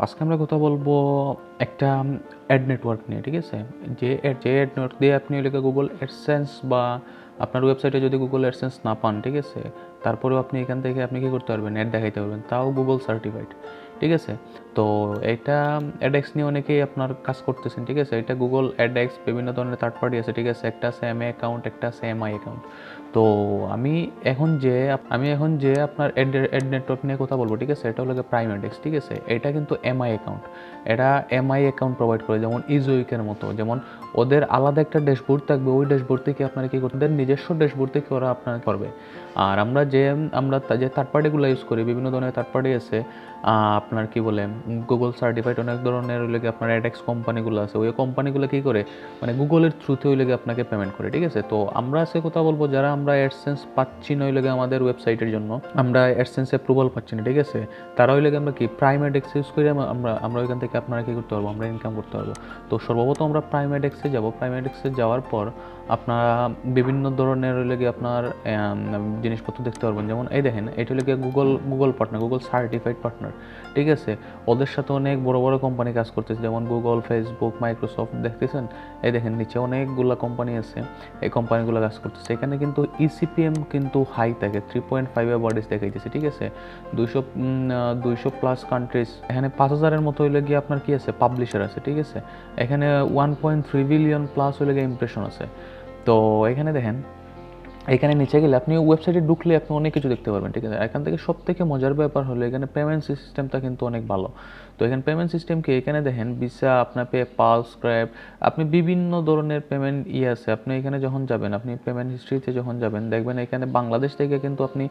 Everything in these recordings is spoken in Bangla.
আজকে আমরা কথা বলবো একটা অ্যাড নেটওয়ার্ক নিয়ে, ঠিক আছে? যে অ্যাড নেটওয়ার্ক দিয়ে আপনি লিখে গুগল অ্যাডসেন্স বা আপনার ওয়েবসাইটে যদি গুগল অ্যাডসেন্স না পান, ঠিক আছে, তারপরেও আপনি এখান থেকে আপনি কী করতে পারবেন, অ্যাড দেখাইতে পারবেন, তাও গুগল সার্টিফাইড, ঠিক আছে? তো এটা অ্যাডএক্স নিয়ে অনেকেই আপনার কাজ করতেছেন, ঠিক আছে? এটা গুগল অ্যাডএক্স বিভিন্ন ধরনের থার্ড পার্টি আছে, ঠিক আছে? একটা আছে এমএ অ্যাকাউন্ট, একটা আছে এমআই অ্যাকাউন্ট। তো আমি এখন যে আপনার অ্যাড নেটওয়ার্ক নিয়ে কথা বলবো, ঠিক আছে? এটা হলো প্রাইম ADX, ঠিক আছে? এটা কিন্তু এমআই অ্যাকাউন্ট, এটা এমআই অ্যাকাউন্ট প্রোভাইড করে, যেমন ইজোইকের মতো। যেমন ওদের আলাদা একটা ড্যাশবোর্ড থাকবে, ওই ড্যাশবোর্ড থেকে আপনারা কী করতে, নিজস্ব ড্যাশবোর্ড থেকে ওরা আপনার করবে। আর আমরা যে থার্ড পার্টিগুলো ইউজ করি, বিভিন্ন ধরনের থার্ড পার্টি আছে, আপনার কি বলে গুগল সার্টিফাইড অনেক ধরনের ওই লেগে আপনার অ্যাডএক্স কোম্পানিগুলো আছে, ওই কোম্পানিগুলো কী করে মানে গুগলের থ্রুতে ওই লেগে আপনাকে পেমেন্ট করে, ঠিক আছে? তো আমরা আজকে কথা বলবো যারা আমরা অ্যাডসেন্স পাচ্ছি না ওই লেগে আমাদের ওয়েবসাইটের জন্য, আমরা অ্যাডসেন্স অ্যাপ্রুভাল পাচ্ছি না, ঠিক আছে? তারা ওই লেগে আমরা কি প্রাইম ADX ইউজ করে আমরা ওইখান থেকে আপনারা কী করতে পারবো, আমরা ইনকাম করতে পারবো। তো সর্বপ্রথম আমরা প্রাইম ADX-এ যাবো। প্রাইম ADX-এ যাওয়ার পর আপনারা বিভিন্ন ধরনের ওই লেগে আপনার জিনিসপত্র দেখতে পারবেন। যেমন এই দেখেন, এটা হলো Google partner, Google certified partner, ঠিক আছে? ওদের সাথে অনেক বড় বড় কোম্পানি কাজ করতেছে, যেমন গুগল, ফেসবুক, মাইক্রোসফট, দেখতেছেন এই দেখেন নিচে অনেকগুলো কোম্পানি আছে, এই কোম্পানিগুলো কাজ করতেছে। এখানে কিন্তু eCPM কিন্তু হাই থাকে, 3.5 অ্যাভারেজ দেখাইতেছে, ঠিক আছে? 200 প্লাস কান্ট্রিজ, এখানে 5,000-এর মতো হইলে গিয়ে আপনার কি আছে, পাবলিশার আছে, ঠিক আছে? এখানে 1.3 বিলিয়ন প্লাস হইলে গিয়ে ইমপ্রেশন আছে। তো এখানে দেখেন, এখানে নিচে গেলে আপনি ওয়েবসাইটে ঢুকলে আপনি অনেক কিছু দেখতে পারবেন, ঠিক আছে? এখান থেকে সব থেকে মজার ব্যাপার হলো এখানে পেমেন্ট সিস্টেমটা কিন্তু অনেক ভালো। তো এখানে পেমেন্ট সিস্টেম কি, এখানে দেখেন ভিসা, আপনার পেপাল, স্ক্র্যাপ, আপনি বিভিন্ন ধরনের পেমেন্ট আছে। আপনি এখানে যখন যাবেন, আপনি পেমেন্ট হিস্ট্রিতে যখন যাবেন, দেখবেন এখানে বাংলাদেশ থেকে কিন্তু আপনি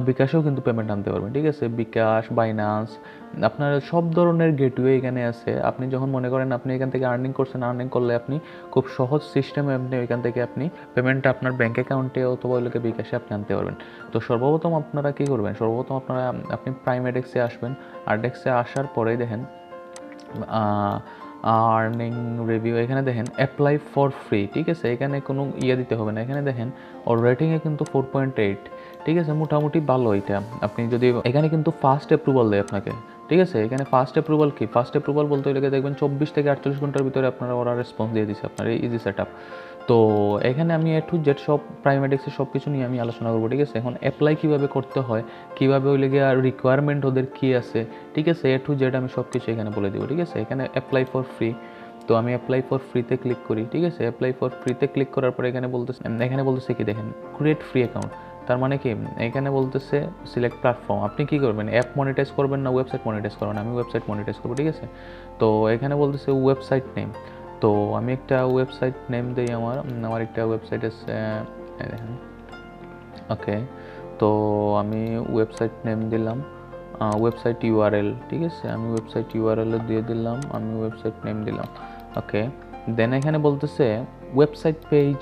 বিকাশেও কিন্তু পেমেন্ট আনতে পারবেন, ঠিক আছে? বিকাশ, বাইন্যান্স, আপনার সব ধরনের গেটওয়ে এখানে আছে। আপনি যখন মনে করেন আপনি এখান থেকে আর্নিং করছেন, আর্নিং করলে আপনি খুব সহজ সিস্টেমে আপনি এখান থেকে আপনি পেমেন্টটা আপনার ব্যাঙ্ক অ্যাকাউন্টে অথবা ওইগুলোকে বিকাশে আপনি আনতে পারবেন। তো সর্বপ্রথম আপনারা কী করবেন, সর্বপ্রথম আপনি প্রাইম ADX-এ আসবেন। ADX-এ আসার পরেই দেখেন আর্নিং রিভিউ, এখানে দেখেন অ্যাপ্লাই ফর ফ্রি, ঠিক আছে? এখানে কোনো দিতে হবে না। এখানে দেখেন ওর রেটিংয়ে কিন্তু 4.8, ঠিক আছে? মোটামুটি ভালো এটা। আপনি যদি এখানে কিন্তু ফার্স্ট অ্যাপ্রুভাল দেয় আপনাকে, ঠিক আছে? এখানে ফার্স্ট অ্যাপ্রুভাল কি, ফার্স্ট অ্যাপ্রুভাল বলতে হলে দেখবেন 24 থেকে 48 ঘন্টার ভিতরে আপনারা ওরা রেসপন্স দিয়ে দিচ্ছে আপনার ইজি সেট আপ। তো এখানে আমি A to Z সব প্রাইম ADX-এর সব কিছু নিয়ে আমি আলোচনা করবো, ঠিক আছে? এখন অ্যাপ্লাই কীভাবে করতে হয়, কীভাবে ওই লেগে আর রিকোয়ারমেন্ট ওদের কী আছে, ঠিক আছে? A to Z আমি সব কিছু এখানে বলে দেবো, ঠিক আছে? এখানে অ্যাপ্লাই ফর ফ্রি, তো আমি অ্যাপ্লাই ফর ফ্রিতে ক্লিক করি, ঠিক আছে? অ্যাপ্লাই ফর ফ্রিতে ক্লিক করার পরে এখানে বলতেছে কি দেখেন, ক্রিয়েট ফ্রি অ্যাকাউন্ট। তার মানে কি, এখানে বলতেছে সিলেক্ট প্ল্যাটফর্ম, আপনি কী করবেন, অ্যাপ মনিটাইজ করবেন না ওয়েবসাইট মনিটাইজ করবেন? আমি ওয়েবসাইট মনিটাইজ করবো, ঠিক আছে? তো এখানে বলতেছে ওয়েবসাইট নেম, তো আমি একটা ওয়েবসাইট নেম দিই। আমার একটা ওয়েবসাইট আছে, দেখেন, ওকে। তো আমি ওয়েবসাইট নেম দিলাম, ওয়েবসাইট ইউআরএল, ঠিক আছে? আমি ওয়েবসাইট ইউআরএল দিয়ে দিলাম, আমি ওয়েবসাইট নেম দিলাম, ওকে। দেন এখানে বলতেছে ওয়েবসাইট পেজ,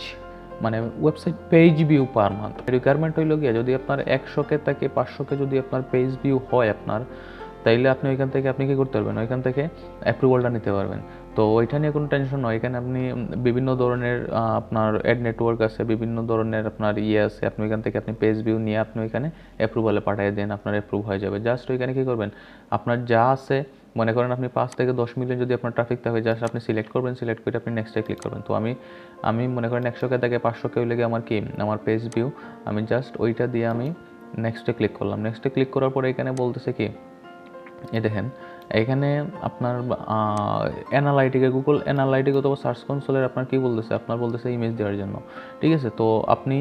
মানে website page view per month requirement হইল গিয়ে, যদি আপনার 100K থাকে, 500K যদি আপনার পেজ ভিউ হয় আপনার, তাইলে আপনি ওইখান থেকে আপনি কী করতে পারবেন, ওইখান থেকে অ্যাপ্রুভালটা নিতে পারবেন। তো ওইটা নিয়ে কোনো টেনশন নয়। এখানে আপনি বিভিন্ন ধরনের আপনার অ্যাড নেটওয়ার্ক আছে, বিভিন্ন ধরনের আপনার আছে, আপনি ওইখান থেকে আপনি পেজ ভিউ নিয়ে আপনি ওইখানে অ্যাপ্রুভালে পাঠিয়ে দেন, আপনার অ্যাপ্রুভ হয়ে যাবে। জাস্ট ওইখানে কী করবেন, আপনার যা আছে, মনে করেন আপনি 5 থেকে 10 মিলিয়ন যদি আপনার ট্রাফিক থাকে, জাস্ট আপনি সিলেক্ট করবেন, সিলেক্ট করে আপনি নেক্সটে ক্লিক করবেন। তো আমি মনে করেন 100K থেকে 500K হইলে আমার কি, আমার পেজ ভিউ, আমি জাস্ট ওইটা দিয়ে আমি নেক্সটে ক্লিক করলাম। নেক্সটে ক্লিক করার পরে এখানে বলতেছে কি, এই দেখেন এখানে আপনার অ্যানালাইটিকে, গুগল অ্যানালাইটিক অথবা সার্চ কনসোলের আপনার কী বলতেছে, আপনার বলতেছে ইমেজ দেওয়ার জন্য, ঠিক আছে? তো আপনি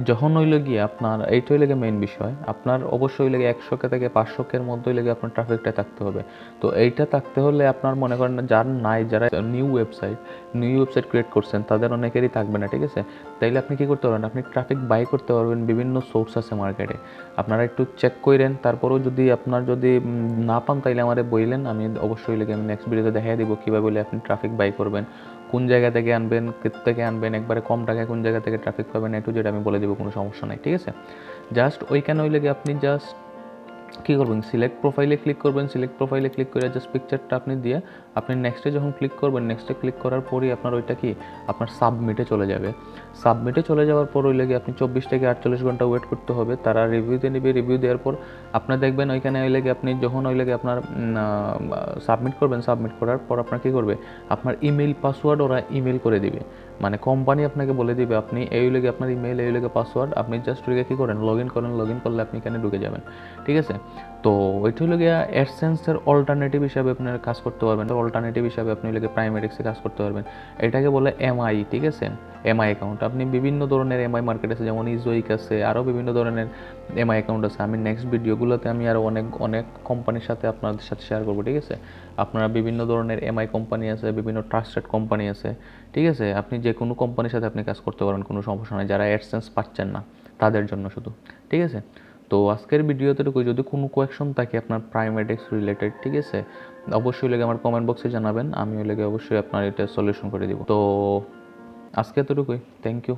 যখন হইলে গিয়ে আপনার এইটাই লেগে মেইন বিষয়, আপনার অবশ্যই লেগে 100K থেকে 500K-র মধ্যেই লেগে আপনার ট্রাফিকটা থাকতে হবে। তো এইটা থাকতে হলে আপনার মনে করেন যার নাই, যারা নিউ ওয়েবসাইট ক্রিয়েট করছেন, তাদের অনেকেরই থাকবে না, ঠিক আছে? তাইলে আপনি কী করতে পারবেন, আপনি ট্রাফিক বাই করতে পারবেন, বিভিন্ন সোর্স আছে মার্কেটে, আপনারা একটু চেক করেন। তারপরেও যদি না পান, তাইলে আমাদের বললেন, আমি অবশ্যই লেগে আমি নেক্সট ভিডিওতে দেখাই দিব কীভাবে বলে আপনি ট্রাফিক বাই করবেন, কোন জায়গা থেকে আনবেন, থেকে আনবেন, একবারে কম টাকায় কোন জায়গা থেকে ট্রাফিক পাবেন, একটু যেটা আমি বলে দেবো, কোনো সমস্যা নাই, ঠিক আছে? জাস্ট ওইখানে ওই লেগে আপনি জাস্ট কী করবেন, সিলেক্ট প্রোফাইলে ক্লিক করবেন, সিলেক্ট প্রোফাইলে ক্লিক করে জাস্ট পিকচারটা আপনি দিয়ে আপনি নেক্সটে যখন ক্লিক করবেন, নেক্সটে ক্লিক করার পরই আপনার ওইটা কি আপনার সাবমিটে চলে যাবে। সাবমিটে চলে যাওয়ার পর ওই লেগে আপনি 24 থেকে 48 ঘন্টা ওয়েট করতে হবে, তারা রিভিউতে নেবে। রিভিউ দেওয়ার পর আপনার দেখবেন ওইখানে ওই লেগে আপনি যখন ওই লেগে আপনার সাবমিট করবেন, সাবমিট করার পর আপনার কী করবে, আপনার ইমেল পাসওয়ার্ড ওরা ইমেল করে দিবে, মানে কোম্পানি আপনাকে বলে দিবে আপনি এই লেগে আপনার ইমেল, এই লেগে পাসওয়ার্ড, আপনি জাস্ট ওইটা কী করেন, লগ ইন করেন, লগ ইন করলে আপনি এখানে ঢুকে যাবেন। ঠিক আছে, তো ওইটা হলো গিয়ে অ্যাডসেন্সের অল্টারনেটিভ হিসাবে আপনার কাজ করতে পারবেন, অল্টারনেটিভ হিসাবে আপনি হলে প্রাইম এডএক্সে কাজ করতে পারবেন। এটাকে বলে এমআই। ঠিক আছে, এমআই অ্যাকাউন্ট। আপনি বিভিন্ন ধরনের এমআই মার্কেট আছে, যেমন ইজোইক আছে, আরও বিভিন্ন ধরনের এমআই অ্যাকাউন্ট আছে। আমি নেক্সট ভিডিওগুলোতে আমি আরও অনেক কোম্পানির সাথে আপনাদের সাথে শেয়ার করবো। ঠিক আছে, আপনারা বিভিন্ন ধরনের এমআই কোম্পানি আছে, বিভিন্ন ট্রাস্টেড কোম্পানি আছে। ঠিক আছে, আপনি যে কোনো কোম্পানির সাথে আপনি কাজ করতে পারেন, কোনো সমস্যা নেই, যারা অ্যাডসেন্স পাচ্ছেন না তাদের জন্য শুধু। ঠিক আছে, তো আজকের ভিডিওতে যদি কোনো কোয়েকশন থাকে আপনার প্রাইম এডএক্স রিলেটেড, ঠিক আছে, অবশ্যই লেগে আমার কমেন্ট বক্সে জানাবেন, আমি ওই লেগে অবশ্যই আপনার এটা সলিউশন করে দিব। তো আজকে এতটুকুই, থ্যাংক ইউ।